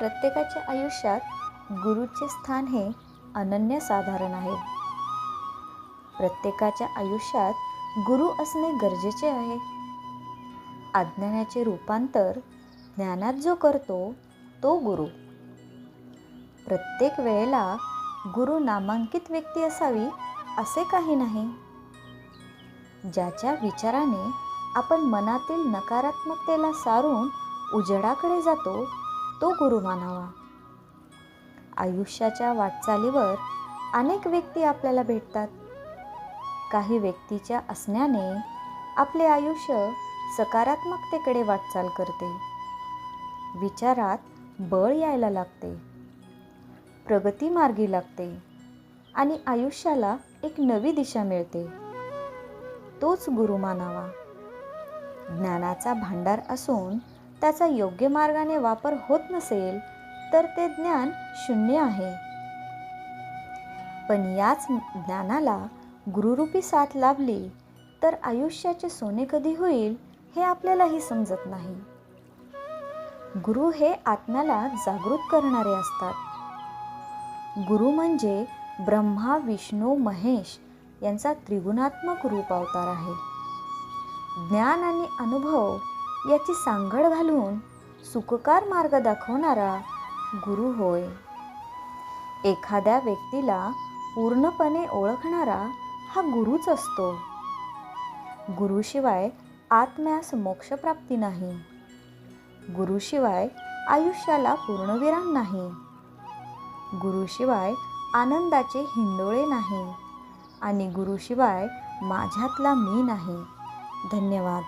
प्रत्येकाच्या आयुष्यात गुरुचे स्थान हे अनन्यसाधारण आहे. प्रत्येकाच्या आयुष्यात गुरु असणे गरजेचे आहे. अज्ञानाचे रूपांतर ज्ञानात जो करतो तो गुरु. प्रत्येक वेळेला गुरु नामांकित व्यक्ती असावी असे काही नाही. ज्याच्या विचाराने आपण मनातील नकारात्मकतेला सारून उजेडाकडे जातो तो गुरु मानावा. आयुष्याच्या वाटचालीवर अनेक व्यक्ती आपल्याला भेटतात. काही व्यक्तीच्या असण्याने आपले आयुष्य सकारात्मकतेकडे वाटचाल करते. विचारात बळ यायला लागते, प्रगती मार्गी लागते आणि आयुष्याला एक नवी दिशा मिळते. तोच गुरु मानावा. ज्ञानाचा भांडार असून त्याचा योग्य मार्गाने वापर होत नसेल तर ते ज्ञान शून्य आहे. पण याच ज्ञानाला गुरुरूपी साथ लाभली तर आयुष्याचे सोने कधी होईल हे आपल्यालाही समजत नाही. गुरु हे आत्म्याला जागृत करणारे असतात. गुरु म्हणजे ब्रह्मा, विष्णू, महेश यांचा त्रिगुणात्मक रूप अवतार आहे. ज्ञान आणि अनुभव याची सांगड घालून सुखकार मार्ग दाखवणारा गुरु होय. एखाद्या व्यक्तीला पूर्णपणे ओळखणारा हा गुरुच असतो. गुरुशिवाय आत्म्यास मोक्षप्राप्ती नाही. गुरुशिवाय आयुष्याला पूर्णविराम नाही. गुरुशिवाय आनंदाचे हिंदोळे नाही आणि गुरुशिवाय माझ्यातला मी नाही. धन्यवाद.